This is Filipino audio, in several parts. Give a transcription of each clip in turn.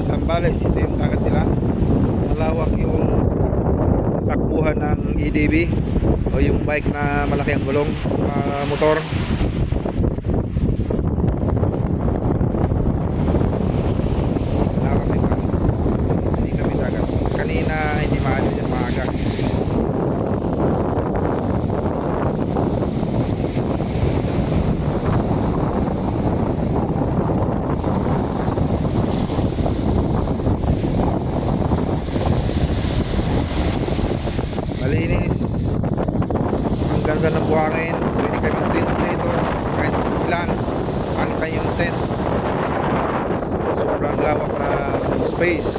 Zambales, ito yung dagat nila. Malawak yung takbuhan ng EDV o yung bike na malaki ang gulong, motor. Hindi kami dagat. Kanina hindi maano yan, maaga. Malinis, ang ganda ng buhangin. Pwede kami mag-tent dito kahit ilan, makita yung tent. Sobrang lawak na space.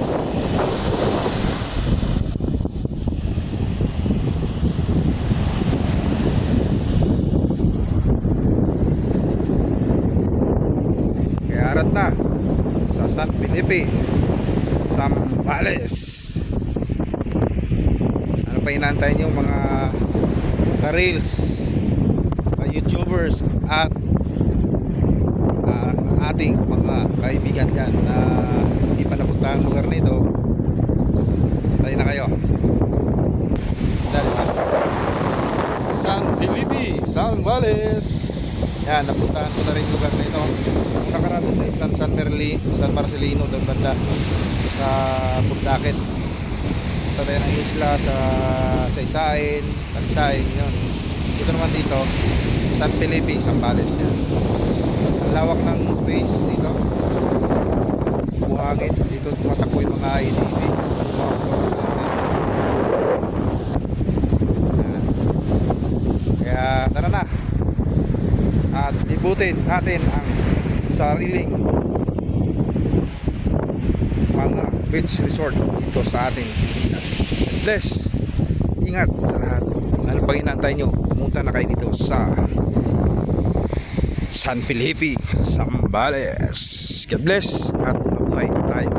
Kaya arat na sa San Felipe, Zambales. Ano pa inaantay nyo mga ka-reels, ka-youtubers at ating mga kaibigan dyan na hindi pa napunta ang lugar nito? Tayo na kayo. San Felipe, Zambales. Yan, napuntahan ko na rin yung lugar nito. Ang nakarating na yung San Marcelino doon banda sa Bundakit. Punta tayo ng isla sa Isain, Talisain, yun. Dito naman dito, San Felipe, Zambales. Yan. Ang lawak ng space dito. Buhangin. Dito tumatakbo yung mga ATV. Kaya tara na. At libutin natin ang sariling mga beach resort dito sa ating Pilipinas. Bless, ingat sa lahat. Ano pang inantay nyo? Pumunta na kayo dito sa San Felipe, Zambales. God bless at mabuhay tayo.